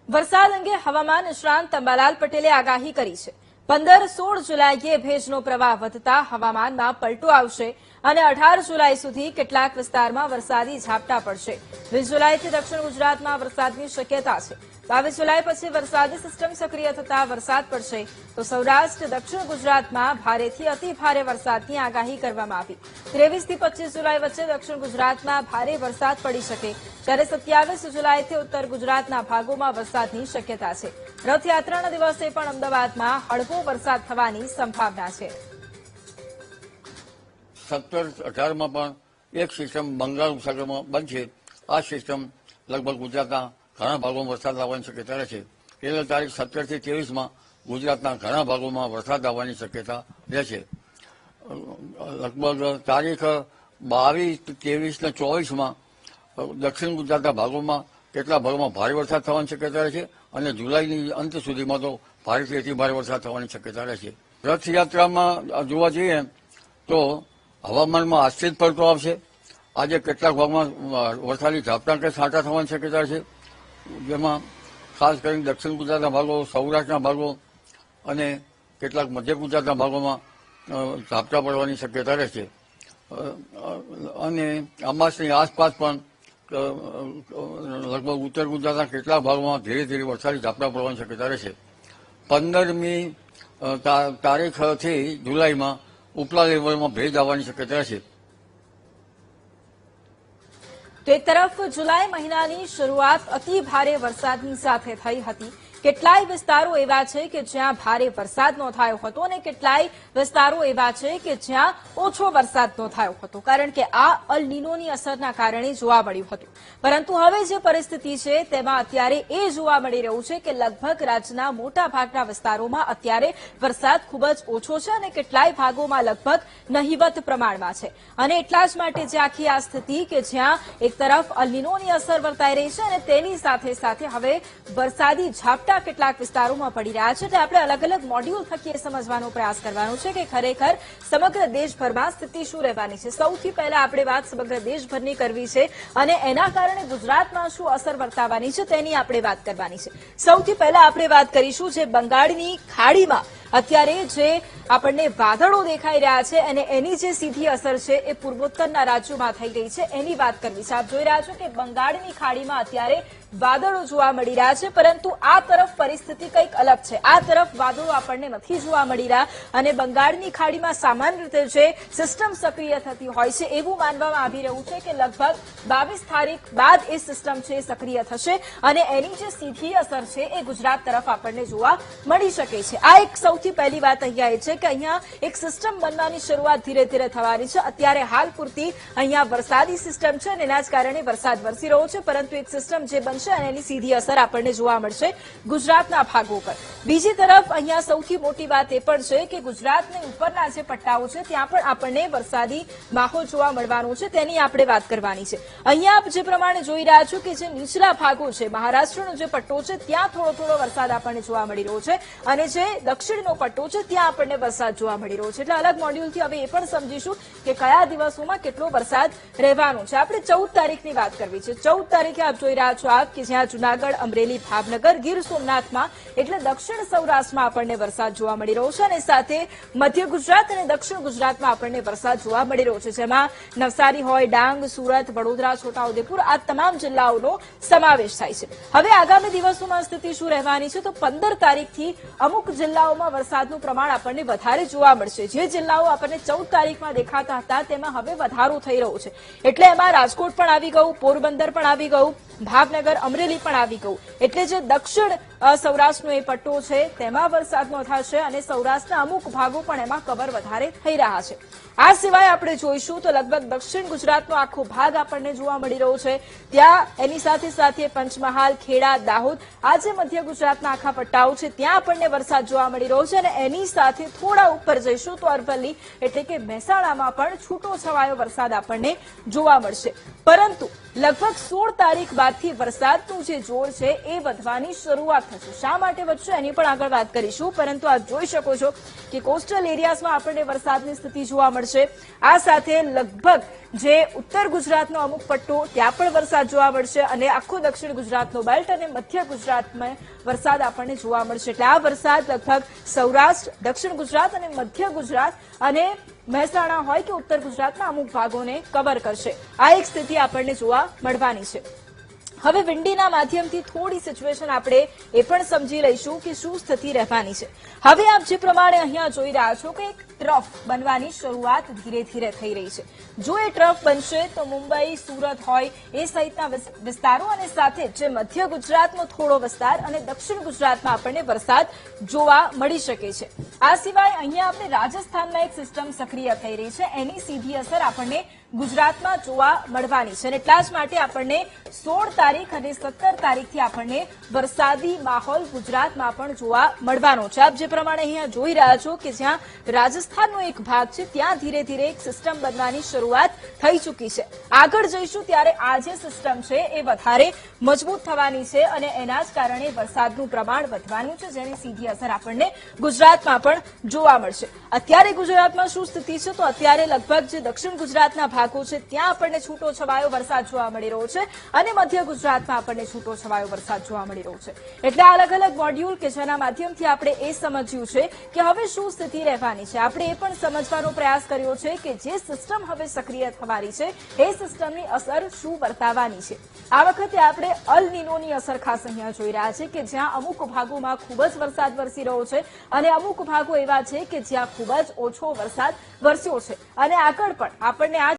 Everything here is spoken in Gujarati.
વરસાદ અંગે હવામાન નિષ્ણાંત અંબાલાલ પટેલે આગાહી કરી છે। 15-16 જુલાઈએ ભેજનો પ્રવાહ વધતા હવામાનમાં પલટો આવશે અને 18 જુલાઈ સુધી કેટલાક વિસ્તારમાં વરસાદી ઝાપટા પડશે। 20 જુલાઈથી દક્ષિણ ગુજરાતમાં વરસાદની શક્યતા છે। 22 જુલાઈ પછી વરસાદી સિસ્ટમ સક્રિય થતા વરસાદ પડશે તો સૌરાષ્ટ્ર દક્ષિણ ગુજરાતમાં ભારેથી અતિ ભારે વરસાદની આગાહી કરવામાં આવી। 23 થી 25 જુલાઈ વચ્ચે દક્ષિણ ગુજરાતમાં ભારે વરસાદ પડી શકે, જ્યારે 27 જુલાઈથી ઉત્તર ગુજરાતના ભાગોમાં વરસાદની શક્યતા છે। રથયાત્રાના દિવસે પણ અમદાવાદમાં હળવો વરસાદ થવાની સંભાવના છે। 17-18 પણ એક સિસ્ટમ બંગાળ ઉપસાગરમાં બનશે। આ સિસ્ટમ લગભગ ગુજરાતના ઘણા ભાગોમાં વરસાદ આવવાની શક્યતા રહેશે। એટલે તારીખ 17 થી 23 ગુજરાતના ઘણા ભાગોમાં વરસાદ આવવાની શક્યતા રહેશે। લગભગ તારીખ 22, 23 ને 24 દક્ષિણ ગુજરાતના ભાગોમાં કેટલાક ભાગોમાં ભારે વરસાદ થવાની શક્યતા રહેશે અને જુલાઈની અંત સુધીમાં તો ભારેથી અતિ ભારે વરસાદ થવાની શક્યતા રહેશે। રથયાત્રામાં જોવા જઈએ તો હવામાનમાં આશ્રિત પલટો આવશે। આજે કેટલાક ભાગમાં વરસાદી ઝાપટા કે છાંટા થવાની શક્યતા છે, જેમાં ખાસ કરીને દક્ષિણ ગુજરાતના ભાગો, સૌરાષ્ટ્રના ભાગો અને કેટલાક મધ્ય ગુજરાતના ભાગોમાં ઝાપટા પડવાની શક્યતા રહેશે। અને અમાસની આસપાસ પણ લગભગ ઉત્તર ગુજરાતના કેટલાક ભાગોમાં ધીરે ધીરે વરસાદી ઝાપટા પડવાની શક્યતા રહેશે। 15મી તારીખથી જુલાઈમાં ઉપલા લેવલમાં ભેજ આવવાની શક્યતા રહેશે। તો એક તરફ જુલાઈ મહિનાની શરૂઆત અતિ ભારે વરસાદની સાથે થઈ હતી। કેટલાય વિસ્તારો એવા છે કે જ્યાં ભારે વરસાદ નોંધાયો હતો અને કેટલાય વિસ્તારો એવા છે કે જ્યાં ઓછો વરસાદ નોંધાયો હતો, કારણ કે આ અલ નીનોની અસરના કારણે જોવા મળ્યું હતું। પરંતુ હવે જે પરિસ્થિતિ છે તેમાં અત્યારે એ જોવા મળી રહ્યું છે કે લગભગ રાજ્યના મોટા ભાગના વિસ્તારોમાં અત્યારે વરસાદ ખૂબ જ ઓછો છે અને કેટલાય ભાગોમાં લગભગ નહિવત પ્રમાણમાં છે। અને એટલા જ માટે જે આખી આ સ્થિતિ કે જ્યાં એક તરફ અલ નીનોની અસર વર્તાઈ રહી છે અને તેની સાથે સાથે હવે વરસાદી ઝાપટા કેટલાક વિસ્તારોમાં પડી રહ્યા છે, એટલે આપણે અલગ અલગ મોડ્યુલ થકી એ સમજવાનો પ્રયાસ કરવાનો છે કે ખરેખર સમગ્ર દેશભરમાં સ્થિતિ શું રહેવાની છે। સૌથી પહેલા આપણે વાત સમગ્ર દેશભરની કરવી છે અને એના કારણે ગુજરાતમાં શું અસર વર્તાવાની છે તેની આપણે વાત કરવાની છે। સૌથી પહેલા આપણે વાત કરીશું જે બંગાળની ખાડીમાં અત્યારે જે આપણને વાદળો દેખાઈ રહ્યા છે અને એની જે સીધી અસર છે એ પૂર્વોત્તરના રાજ્યોમાં થઈ રહી છે, એની વાત કરવી છે। આપ જોઈ રહ્યા છો કે બંગાળની ખાડીમાં અત્યારે વાદળો જોવા મળી રહ્યા છે, પરંતુ આ તરફ પરિસ્થિતિ કંઈક અલગ છે। આ તરફ વાદળો આપણને નથી જોવા મળી રહ્યા અને બંગાળની ખાડીમાં સામાન્ય રીતે જે સિસ્ટમ સક્રિય થતી હોય છે એવું માનવામાં આવી રહ્યું છે કે લગભગ 22 તારીખ બાદ એ સિસ્ટમ છે સક્રિય થશે અને એની જે સીધી અસર છે એ ગુજરાત તરફ આપણને જોવા મળી શકે છે। આ એક સૌથી પહેલી વાત અહીંયા એ છે કે અહીંયા એક સિસ્ટમ બનવાની શરૂઆત ધીરે ધીરે થવાની છે। અત્યારે હાલ પૂરતી અહીંયા વરસાદી સિસ્ટમ છે અને એના જ કારણે વરસાદ વરસી રહ્યો છે, પરંતુ એક સિસ્ટમ જે બનશે અને એની સીધી અસર આપણને જોવા મળશે ગુજરાતના ભાગો પર। બીજી તરફ અહીંયા સૌથી મોટી વાત એ પણ છે કે ગુજરાતની ઉપરના જે પટ્ટાઓ છે ત્યાં પણ આપણને વરસાદી માહોલ જોવા મળવાનો છે, તેની આપણે વાત કરવાની છે। અહીંયા આપ જે પ્રમાણે જોઈ રહ્યા છો કે જે નીચલા ભાગો છે, મહારાષ્ટ્રનો જે પટ્ટો છે ત્યાં થોડો વરસાદ આપણને જોવા મળી રહ્યો છે અને જે દક્ષિણનો પટ્ટો છે ત્યાં આપણને વરસાદ જોવા મળી રહ્યો છે। એટલે અલગ મોડ્યુલથી હવે એ પણ સમજીશું કે કયા દિવસોમાં કેટલો વરસાદ રહેવાનો છે। આપણે 14 તારીખની વાત કરવી છે। 14 તારીખે આપ જોઈ રહ્યા છો કે જ્યાં જૂનાગઢ, અમરેલી, ભાવનગર, ગીર સોમનાથમાં એટલે દક્ષિણ સૌરાષ્ટ્રમાં આપણને વરસાદ જોવા મળી રહ્યો છે અને સાથે મધ્ય ગુજરાત અને દક્ષિણ ગુજરાતમાં આપણને વરસાદ જોવા મળી રહ્યો છે, જેમાં નવસારી હોય, ડાંગ, સુરત, વડોદરા, છોટાઉદેપુર આ તમામ જિલ્લાઓનો સમાવેશ થાય છે। હવે આગામી દિવસોમાં સ્થિતિ શું રહેવાની છે તો 15 તારીખથી અમુક જિલ્લાઓમાં વરસાદનું પ્રમાણ આપણને વધારે જોવા મળશે। જે જિલ્લાઓ આપણને 14 તારીખમાં દેખાતા હતા તેમાં હવે વધારો થઈ રહ્યો છે, એટલે એમાં રાજકોટ પણ આવી ગયું, પોરબંદર પણ આવી ગયું, ભાવનગર, અમરેલી પણ આવી ગયું। એટલે જે દક્ષિણ સૌરાષ્ટ્રનો એ પટ્ટો છે તેમાં વરસાદ નોંધાશે અને સૌરાષ્ટ્રના અમુક ભાગો પણ એમાં કવર વધારે થઈ રહ્યા છે। આ સિવાય આપણે જોઈશું તો લગભગ દક્ષિણ ગુજરાતનો આખો ભાગ આપણને જોવા મળી રહ્યો છે, ત્યાં એની સાથે સાથે પંચમહાલ, ખેડા, દાહોદ આ જે મધ્ય ગુજરાતના આખા પટ્ટાઓ છે ત્યાં આપણને વરસાદ જોવા મળી રહ્યો છે અને એની સાથે થોડા ઉપર જઈશું તો અરવલ્લી એટલે કે મહેસાણામાં પણ છૂટો છવાયો વરસાદ આપણને જોવા મળશે। પરંતુ લગભગ 16 તારીખ બાદથી વરસાદનું જે જોર છે એ વધવાની શરૂઆત થશે। શા માટે વધશે એની પણ આગળ વાત કરીશું, પરંતુ આપ જોઈ શકો છો કે કોસ્ટલ એરિયાઝમાં આપણને વરસાદની સ્થિતિ જોવા મળશે। આ સાથે લગભગ જે ઉત્તર ગુજરાતનો અમુક પટ્ટો ત્યાં પણ વરસાદ જોવા મળશે અને આખો દક્ષિણ ગુજરાતનો બેલ્ટ અને મધ્ય ગુજરાતમાં વરસાદ આપણને જોવા મળશે। એટલે આ વરસાદ લગભગ સૌરાષ્ટ્ર, દક્ષિણ ગુજરાત અને મધ્ય ગુજરાત અને મહેસાણા હોય કે ઉત્તર ગુજરાતના અમુક ભાગોને કવર કરશે। આ એક સ્થિતિ આપણને જોવા મળવાની છે। હવે વિંડીના માધ્યમથી થોડી સિચ્યુએશન આપણે એ પણ સમજી લઈશું કે શું સ્થિતિ રહેવાની છે। હવે આપ જે પ્રમાણે અહીંયા જોઈ રહ્યા છો કે એક ટ્રફ બનવાની શરૂઆત ધીરે ધીરે થઈ રહી છે। જો એ ટ્રફ બનશે તો મુંબઈ, સુરત હોય એ સહિતના વિસ્તારો અને સાથે જે મધ્ય ગુજરાતનો થોડો વિસ્તાર અને દક્ષિણ ગુજરાતમાં આપણને વરસાદ જોવા મળી શકે છે। આ સિવાય અહીંયા આપણે રાજસ્થાનમાં એક સિસ્ટમ સક્રિય થઈ રહી છે, એની સીધી અસર આપણને ગુજરાતમાં જોવા મળવાની છે અને એટલા જ માટે આપણને 16 તારીખ અને 17 તારીખથી આપણને વરસાદી માહોલ ગુજરાતમાં પણ જોવા મળવાનો છે। આપ જે પ્રમાણે અહીંયા જોઈ રહ્યા છો કે જ્યાં રાજસ્થાનનો એક ભાગ છે ત્યાં ધીરે ધીરે એક સિસ્ટમ બનવાની શરૂઆત થઈ ચૂકી છે। આગળ જઈશું ત્યારે આ જે સિસ્ટમ છે એ વધારે મજબૂત થવાની છે અને એના જ કારણે વરસાદનું પ્રમાણ વધવાનું છે, જેની સીધી અસર આપણને ગુજરાતમાં પણ જોવા મળશે। અત્યારે ગુજરાતમાં શું સ્થિતિ છે તો અત્યારે લગભગ જે દક્ષિણ ગુજરાતના ભાગો છે ત્યાં આપણને છૂટો છવાયો વરસાદ જોવા મળી રહ્યો છે અને મધ્ય ગુજરાતમાં આપણને છૂટો છવાયો વરસાદ જોવા મળી રહ્યો છે। એટલે અલગ અલગ મોડ્યુલ કે જેના માધ્યમથી આપણે એ સમજ્યું છે કે હવે શું સ્થિતિ રહેવાની છે। આપણે એ પણ સમજવાનો પ્રયાસ કર્યો છે કે જે સિસ્ટમ હવે સક્રિય થવાની છે એ સિસ્ટમની અસર શું વર્તાવાની છે। આ વખતે આપણે અલ નીનોની અસર ખાસ અહીંયા જોઈ રહ્યા છે કે જ્યાં અમુક ભાગોમાં ખૂબ જ વરસાદ વરસી રહ્યો છે અને અમુક ભાગો એવા છે કે જ્યાં ખૂબ જ ઓછો વરસાદ વરસ્યો છે અને આગળ પણ આપણને આ